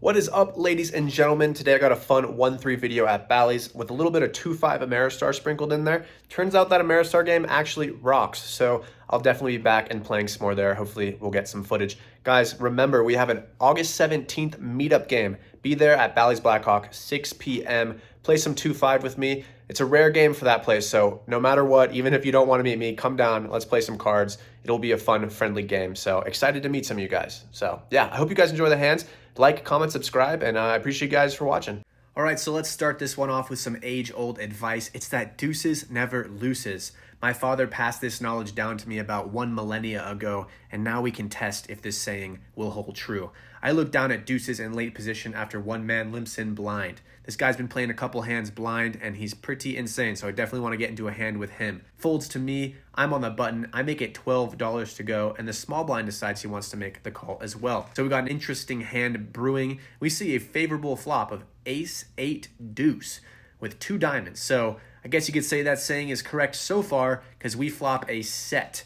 What is up, ladies and gentlemen? Today I got a fun 1-3 video at Bally's with a little bit of 2-5 Ameristar sprinkled in there. Turns out that Ameristar game actually rocks, so I'll definitely be back and playing some more there. Hopefully we'll get some footage. Guys, remember, we have an August 17th meetup game. Be there at Bally's Blackhawk, 6 p.m. Play some 2-5 with me. It's a rare game for that place, so no matter what, even if you don't want to meet me, come down, let's play some cards. It'll be a fun, friendly game, so excited to meet some of you guys. So yeah, I hope you guys enjoy the hands. Like, comment, subscribe, and I appreciate you guys for watching. All right, so let's start this one off with some age-old advice. It's that deuces never loses. My father passed this knowledge down to me about 1 millennia ago, and now we can test if this saying will hold true. I look down at deuces in late position after one man limps in blind. This guy's been playing a couple hands blind, and he's pretty insane, so I definitely want to get into a hand with him. Folds to me, I'm on the button, I make it $12 to go, and the small blind decides he wants to make the call as well. So we got an interesting hand brewing. We see a favorable flop of ace, 8, deuce with 2 diamonds. So I guess you could say that saying is correct so far because we flop a set,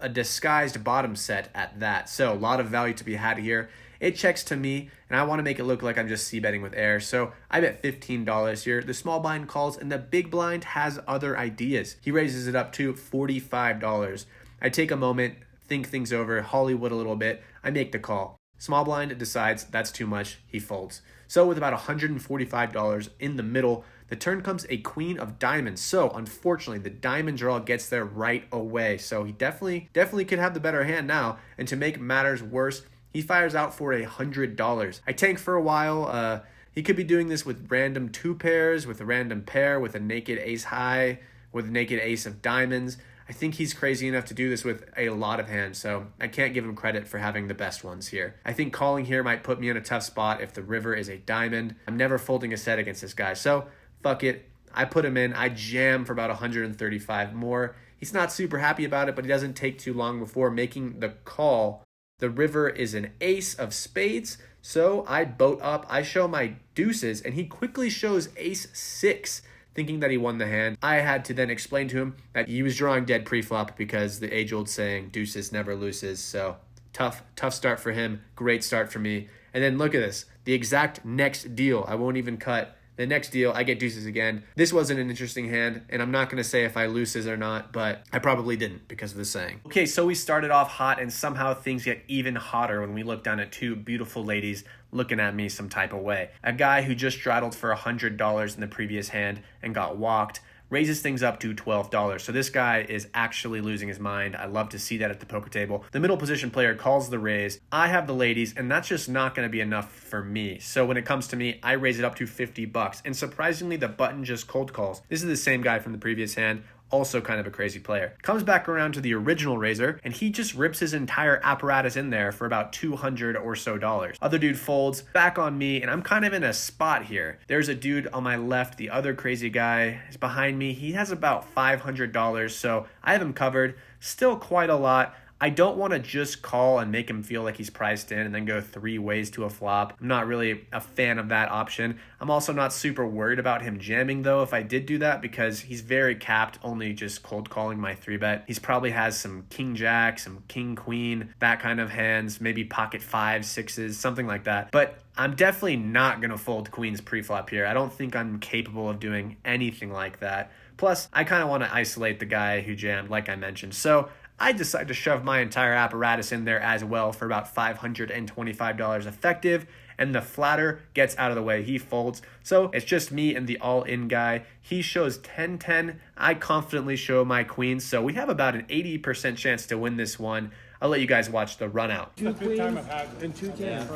a disguised bottom set at that. So a lot of value to be had here. It checks to me, and I want to make it look like I'm just c-betting with air, so I bet $15 here. The small blind calls, and the big blind has other ideas. He raises it up to $45. I take a moment, think things over, Hollywood a little bit. I make the call. Small blind decides that's too much. He folds. So with about $145 in the middle, the turn comes a queen of diamonds. So unfortunately, the diamond draw gets there right away. So he definitely could have the better hand now. And to make matters worse, he fires out for $100. I tank for a while. He could be doing this with random 2 pairs, with a random pair, with a naked ace high, with a naked ace of diamonds. I think he's crazy enough to do this with a lot of hands, so I can't give him credit for having the best ones here. I think calling here might put me in a tough spot if the river is a diamond. I'm never folding a set against this guy, so fuck it. I put him in. I jam for about 135 more. He's not super happy about it, but he doesn't take too long before making the call. The river is an ace of spades, so I boat up. I show my deuces, and he quickly shows ace 6, thinking that he won the hand. I had to then explain to him that he was drawing dead pre-flop because the age-old saying, deuces never loses. So tough start for him, great start for me. And then look at this, the exact next deal. I won't even cut. The next deal, I get deuces again. This wasn't an interesting hand, and I'm not going to say if I loses or not, but I probably didn't because of the saying. Okay, so we started off hot, and somehow things get even hotter when we look down at 2 beautiful ladies looking at me some type of way. A guy who just straddled for $100 in the previous hand and got walked raises things up to $12. So this guy is actually losing his mind. I love to see that at the poker table. The middle position player calls the raise. I have the ladies, and that's just not going to be enough for me. So when it comes to me, I raise it up to $50. And surprisingly, the button just cold calls. This is the same guy from the previous hand. Also kind of a crazy player. Comes back around to the original raiser, and he just rips his entire apparatus in there for about $200 or so. Other dude folds back on me, and I'm kind of in a spot here. There's a dude on my left. The other crazy guy is behind me. He has about $500, so I have him covered. Still quite a lot. I don't want to just call and make him feel like he's priced in and then go 3 ways to a flop. I'm not really a fan of that option. I'm also not super worried about him jamming, though, if I did do that, because he's very capped, only just cold calling my 3-bet. He's probably has some king jack, some king queen, that kind of hands, maybe pocket 5s, 6s, something like that. But I'm definitely not going to fold queens pre-flop here. I don't think I'm capable of doing anything like that. Plus, I kind of want to isolate the guy who jammed, like I mentioned. So I decided to shove my entire apparatus in there as well for about $525 effective, and the flatter gets out of the way. He folds. So it's just me and the all-in guy. He shows 10-10. I confidently show my queens, so we have about an 80% chance to win this one. I'll let you guys watch the run out. 2 queens and 2 tens. Yeah.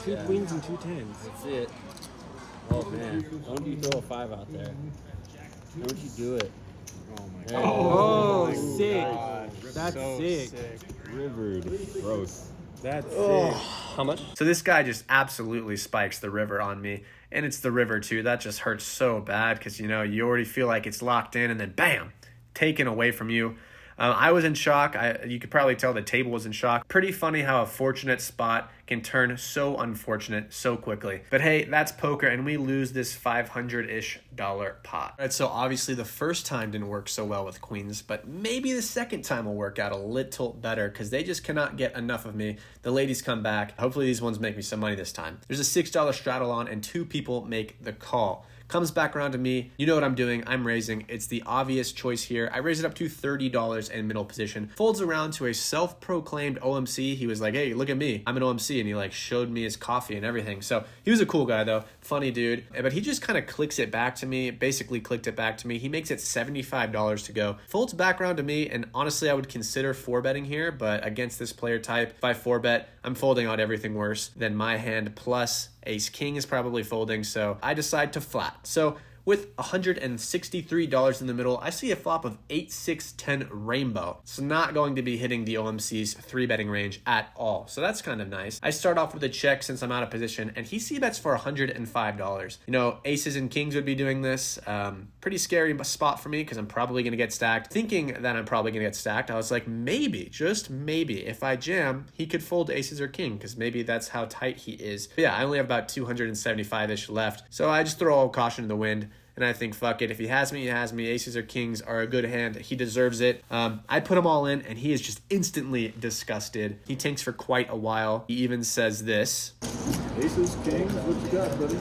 2 queens and 2 tens. That's it. Oh man, don't you throw a 5 out there. Don't you do it. Oh my There god. it is. Oh, sick. God, That's so sick. Rivered. Gross. That's Oh, sick. how much? So this guy just absolutely spikes the river on me, and it's the river too. That just hurts so bad because, you know, you already feel like it's locked in, and then bam, taken away from you. I was in shock. You could probably tell the table was in shock. Pretty funny how a fortunate spot can turn so unfortunate so quickly. But hey, that's poker, and we lose this $500-ish pot. All right, so obviously the first time didn't work so well with queens, but maybe the second time will work out a little better because they just cannot get enough of me. The ladies come back. Hopefully these ones make me some money this time. There's a $6 straddle on, and 2 people make the call. Comes back around to me. You know what I'm doing. I'm raising. It's the obvious choice here. I raise it up to $30 in middle position. Folds around to a self-proclaimed OMC. He was like, hey, look at me. I'm an OMC. And he like showed me his coffee and everything. So he was a cool guy though. Funny dude. But he just kind of clicks it back to me. Basically clicked it back to me. He makes it $75 to go. Folds back around to me. And honestly, I would consider 4-betting here. But against this player type, if I 4-bet, I'm folding out everything worse than my hand plus ace king is probably folding, so I decide to flat. So with $163 in the middle, I see a flop of 8, 6, 10 rainbow. It's not going to be hitting the OMC's 3-betting range at all. So that's kind of nice. I start off with a check since I'm out of position, and he c-bets for $105. You know, aces and kings would be doing this. Pretty scary spot for me because I'm probably going to get stacked. Thinking that I'm probably going to get stacked, I was like, maybe, just maybe, if I jam, he could fold aces or king because maybe that's how tight he is. But yeah, I only have about 275-ish left. So I just throw all caution in the wind. And I think, fuck it. If he has me, he has me. Aces or kings are a good hand. He deserves it. I put him all in, and he is just instantly disgusted. He tanks for quite a while. He even says this. Aces, kings, what you got, buddy?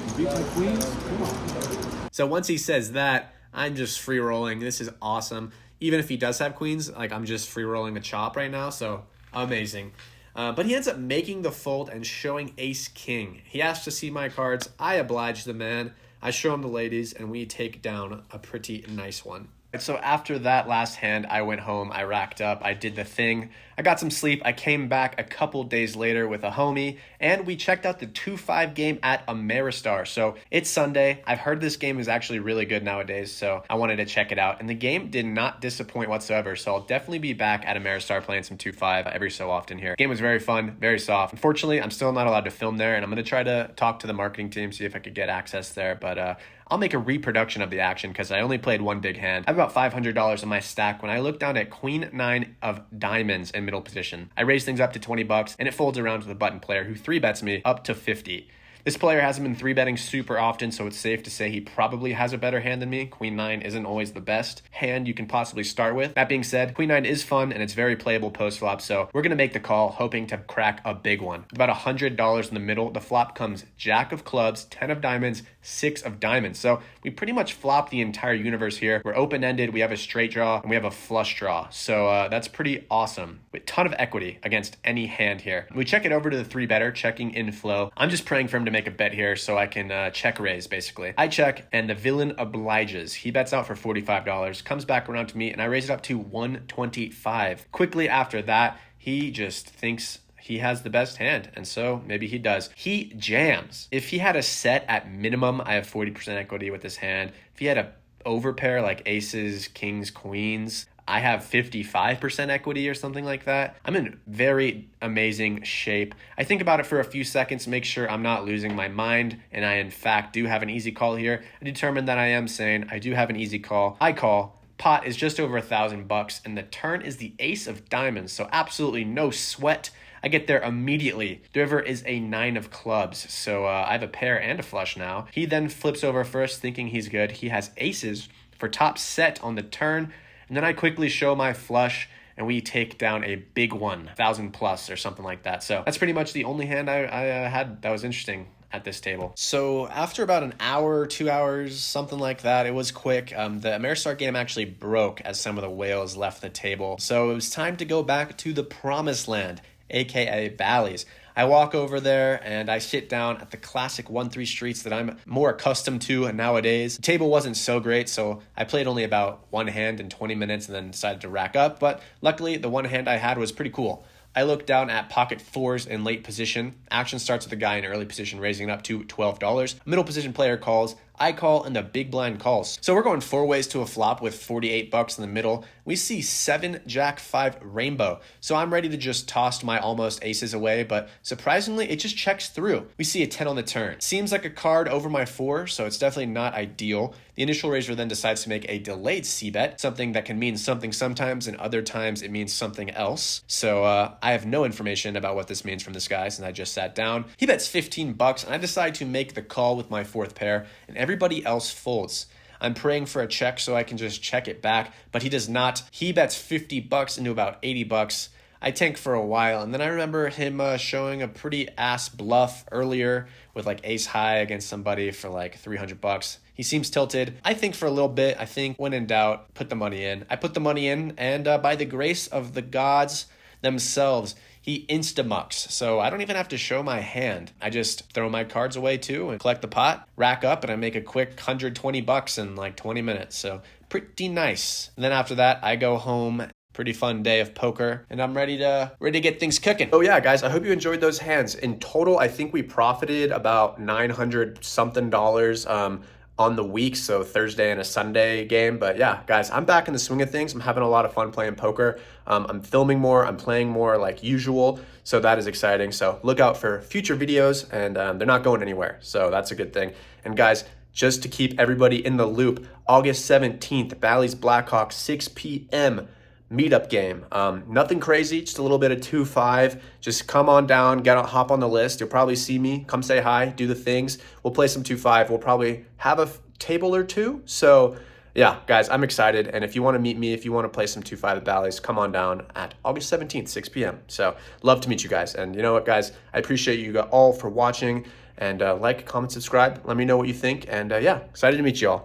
You beat my queens? Come on. So once he says that, I'm just free rolling. This is awesome. Even if he does have queens, like I'm just free rolling a chop right now. So amazing. But he ends up making the fold and showing ace king. He asks to see my cards. I oblige the man. I show him the ladies, and we take down a pretty nice one. And so after that last hand, I went home, I racked up, I did the thing. I got some sleep. I came back a couple days later with a homie, and we checked out the 2-5 game at Ameristar. So it's Sunday. I've heard this game is actually really good nowadays, so I wanted to check it out. And the game did not disappoint whatsoever, so I'll definitely be back at Ameristar playing some 2-5 every so often here. The game was very fun, very soft. Unfortunately, I'm still not allowed to film there, and I'm going to try to talk to the marketing team, see if I could get access there, but I'll make a reproduction of the action because I only played one big hand. I have about $500 in my stack when I look down at queen 9 of diamonds in middle position. I raise things up to $20 and it folds around to the button player who 3-bets me up to 50. This player hasn't been 3-betting super often, so it's safe to say he probably has a better hand than me. Queen 9 isn't always the best hand you can possibly start with. That being said, Queen 9 is fun and it's very playable post-flop, so we're going to make the call, hoping to crack a big one. About $100 in the middle, the flop comes Jack of clubs, 10 of diamonds, 6 of diamonds. So we pretty much flop the entire universe here. We're open-ended, we have a straight draw, and we have a flush draw. So that's pretty awesome. A ton of equity against any hand here. We check it over to the 3-better, checking inflow. I'm just praying for him to make a bet here so I can check raise, basically. I check, and the villain obliges. He bets out for $45, comes back around to me, and I raise it up to $125. Quickly after that, he just thinks he has the best hand, and so maybe he does. He jams. If he had a set at minimum, I have 40% equity with this hand. If he had a overpair like aces, kings, queens, I have 55% equity or something like that. I'm in very amazing shape. I think about it for a few seconds, make sure I'm not losing my mind, and I in fact do have an easy call here. I determine that I am sane. I do have an easy call. I call. Pot is just over $1,000, and the turn is the ace of diamonds, so absolutely no sweat. I get there immediately. The river is a 9 of clubs, so I have a pair and a flush now. He then flips over first, thinking he's good. He has aces for top set on the turn, and then I quickly show my flush, and we take down a big one, 1,000 plus or something like that. So that's pretty much the only hand I had that was interesting at this table. So after about an hour, 2 hours, something like that, it was quick. The Ameristar game actually broke as some of the whales left the table. So it was time to go back to the promised land, aka Bally's. I walk over there and I sit down at the classic 1-3 streets that I'm more accustomed to nowadays. The table wasn't so great, so I played only about one hand in 20 minutes and then decided to rack up, but luckily the one hand I had was pretty cool. I look down at pocket 4s in late position. Action starts with a guy in early position raising it up to $12. Middle position player calls. I call, and the big blind calls. So we're going 4 ways to a flop with 48 bucks in the middle. We see 7 Jack 5 rainbow. So I'm ready to just toss my almost aces away, but surprisingly, it just checks through. We see a 10 on the turn. Seems like a card over my 4, so it's definitely not ideal. The initial raiser then decides to make a delayed c-bet, something that can mean something sometimes and other times it means something else. So I have no information about what this means from this guy since I just sat down. He bets 15 bucks and I decide to make the call with my 4th pair and everybody else folds. I'm praying for a check so I can just check it back, but he does not. He bets 50 bucks into about 80 bucks. I tank for a while, and then I remember him showing a pretty ass bluff earlier with like ace high against somebody for like 300 bucks. He seems tilted. I think for a little bit. I think when in doubt, put the money in. I put the money in, and by the grace of the gods themselves, he insta-mucks. So I don't even have to show my hand. I just throw my cards away too and collect the pot, rack up, and I make a quick 120 bucks in like 20 minutes. So pretty nice. And then after that, I go home. Pretty fun day of poker, and I'm ready to get things cooking. Oh yeah, guys, I hope you enjoyed those hands. In total, I think we profited about $900 something on the week, so Thursday and a Sunday game. But yeah, guys, I'm back in the swing of things. I'm having a lot of fun playing poker. I'm filming more, I'm playing more like usual, so that is exciting. So look out for future videos, and they're not going anywhere, so that's a good thing. And guys, just to keep everybody in the loop, August 17th, Bally's Blackhawk, 6 p.m. meetup game. Nothing crazy, just a little bit of 2-5. Just come on down, hop on the list. You'll probably see me. Come say hi, do the things. We'll play some 2-5. We'll probably have a table or two. So yeah, guys, I'm excited. And if you want to meet me, if you want to play some 2-5 at Bally's, come on down at August 17th, 6 p.m. So love to meet you guys. And you know what, guys, I appreciate you all for watching. And like, comment, subscribe. Let me know what you think. And yeah, excited to meet you all.